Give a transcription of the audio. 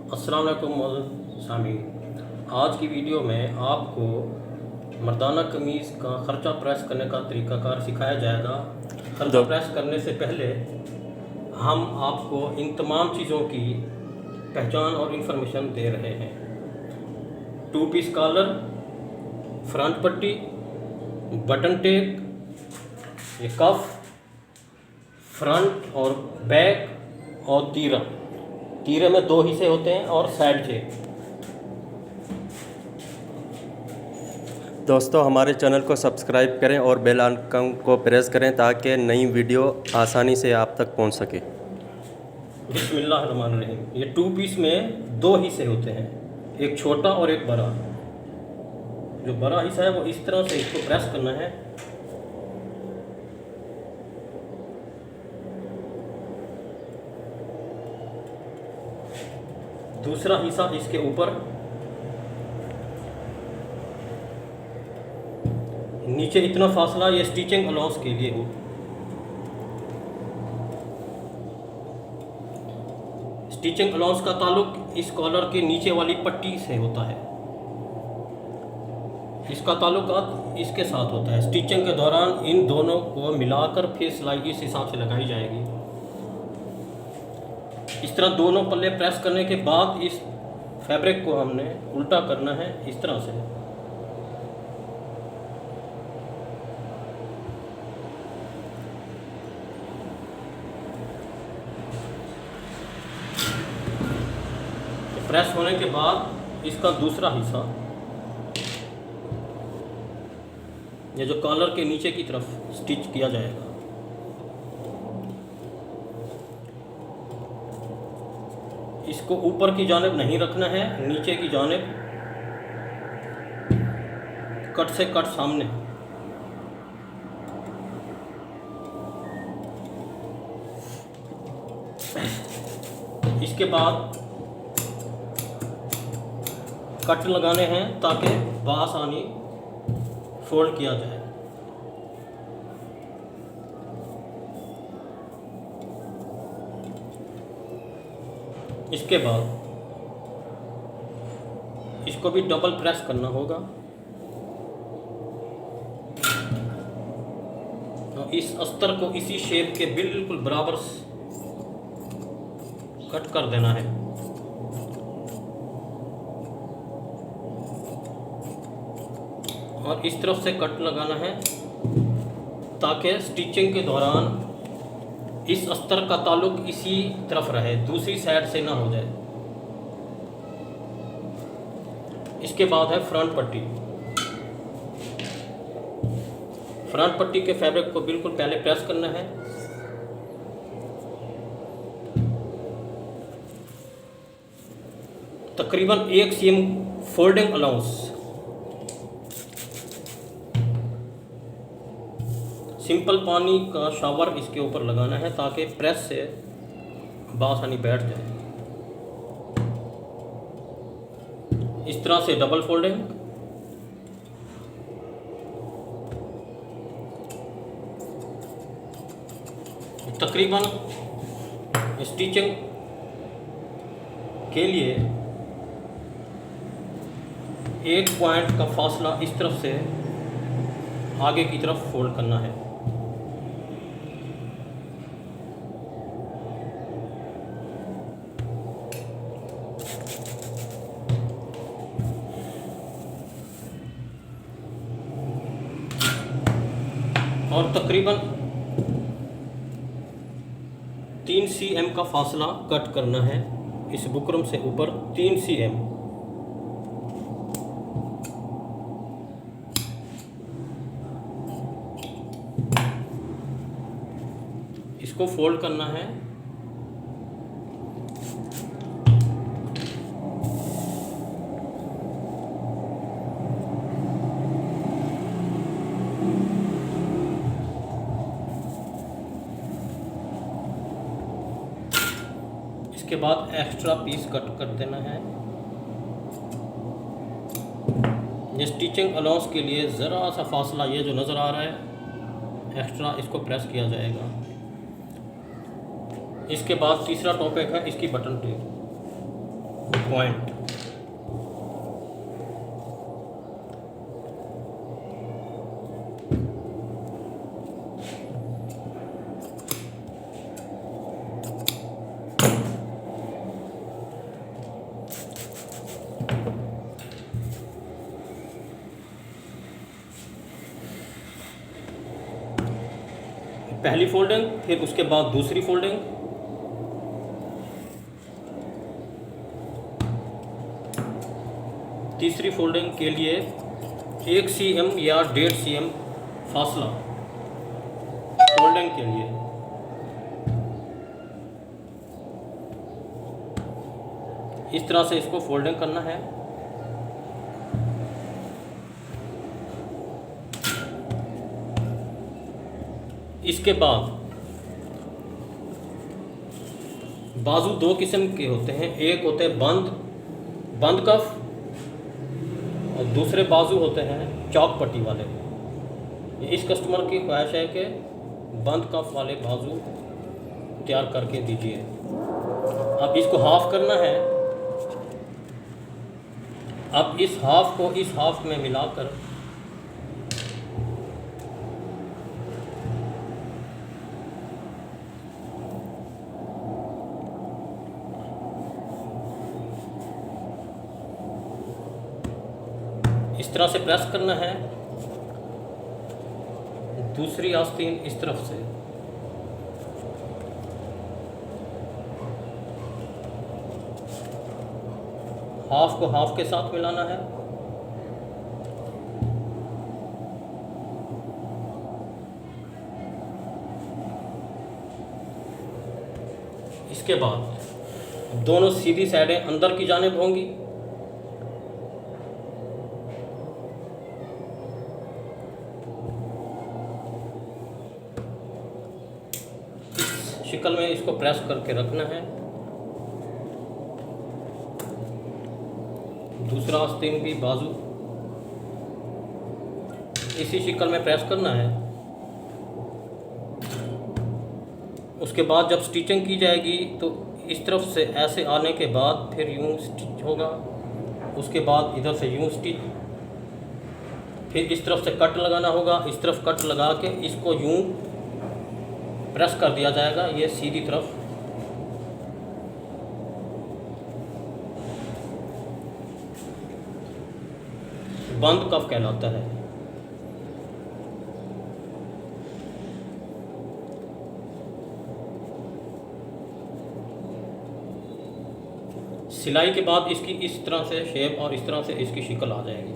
अस्सलाम वालेकुम सामीन। आज की वीडियो में आपको मर्दाना कमीज़ का ख़र्चा प्रेस करने का तरीक़ाकार सिखाया जाएगा। ख़र्चा प्रेस करने से पहले हम आपको इन तमाम चीज़ों की पहचान और इंफॉर्मेशन दे रहे हैं। 2 पीस कॉलर, फ्रंट पट्टी, बटन टेक, ये कफ, फ्रंट और बैक और तीरा। तीरे में 2 हिस्से होते हैं और साइड चेक। दोस्तों, हमारे चैनल को सब्सक्राइब करें और बेल आइकन को प्रेस करें ताकि नई वीडियो आसानी से आप तक पहुंच सके। बिस्मिल्लाहिर्रहमानिर्रहीम। ये 2 पीस में 2 हिस्से होते हैं, एक छोटा और एक बड़ा। जो बड़ा हिस्सा है वो इस तरह से इसको प्रेस करना है। दूसरा हिस्सा इसके ऊपर, नीचे इतना फासला ये स्टिचिंग अलाउंस के लिए हो। स्टिचिंग अलाउंस का ताल्लुक इस कॉलर के नीचे वाली पट्टी से होता है, इसका ताल्लुक इसके साथ होता है। स्टिचिंग के दौरान इन दोनों को मिलाकर फिर सिलाई इस हिसाब से लगाई जाएगी। इस तरह दोनों पल्ले प्रेस करने के बाद इस फैब्रिक को हमने उल्टा करना है इस तरह से। प्रेस होने के बाद इसका दूसरा हिस्सा, ये जो कॉलर के नीचे की तरफ स्टिच किया जाएगा, इसको ऊपर की जानिब नहीं रखना है, नीचे की जानिब कट से कट सामने। इसके बाद कट लगाने हैं ताकि बआसानी फोल्ड किया जाए। इसके बाद इसको भी डबल प्रेस करना होगा और इस अस्तर को इसी शेप के बिल्कुल बराबर कट कर देना है। और इस तरफ से कट लगाना है ताकि स्टिचिंग के दौरान इस अस्तर का ताल्लुक इसी तरफ रहे, दूसरी साइड से ना हो जाए। इसके बाद है फ्रंट पट्टी। फ्रंट पट्टी के फैब्रिक को बिल्कुल पहले प्रेस करना है। तकरीबन 1 cm फोल्डिंग अलाउंस। सिंपल पानी का शावर इसके ऊपर लगाना है ताकि प्रेस से बआसानी बैठ जाए। इस तरह से डबल फोल्डिंग। तकरीबन स्टिचिंग के लिए 1 पॉइंट का फासला इस तरफ से आगे की तरफ फोल्ड करना है। और तकरीबन 3 cm का फासला कट करना है इस बुकरम से ऊपर। 3 cm। इसको फोल्ड करना है। इसके बाद एक्स्ट्रा पीस कट कर देना है। ये स्टिचिंग अलाउंस के लिए ज़रा सा फासला, ये जो नज़र आ रहा है एक्स्ट्रा, इसको प्रेस किया जाएगा। इसके बाद तीसरा टॉपिक है इसकी बटन टेप। पॉइंट। पहली फोल्डिंग, फिर उसके बाद दूसरी फोल्डिंग, तीसरी फोल्डिंग के लिए 1 cm या 1.5 cm फासला फोल्डिंग के लिए। इस तरह से इसको फोल्डिंग करना है। इसके बाद बाजू दो किस्म के होते हैं, एक होते हैं बंद कफ और दूसरे बाजू होते हैं चौक पट्टी वाले। इस कस्टमर की ख्वाहिश है कि बंद कफ वाले बाजू तैयार करके दीजिए। अब इसको हाफ करना है। अब इस हाफ को इस हाफ में मिलाकर इस तरह से प्रेस करना है। दूसरी आस्तीन इस तरफ से हाफ को हाफ के साथ मिलाना है। इसके बाद दोनों सीधी साइडें अंदर की जानिब होंगी। शिकल में इसको प्रेस करके रखना है। दूसरा आस्तीन भी बाजू इसी शिकल में प्रेस करना है। उसके बाद जब स्टिचिंग की जाएगी तो इस तरफ से ऐसे आने के बाद फिर यूं स्टिच होगा। उसके बाद इधर से यूं स्टिच, फिर इस तरफ से कट लगाना होगा। इस तरफ कट लगा के इसको यूं प्रेस कर दिया जाएगा। ये सीधी तरफ बंद कफ कहलाता है। सिलाई के बाद इसकी इस तरह से शेप और इस तरह से इसकी शक्ल आ जाएगी।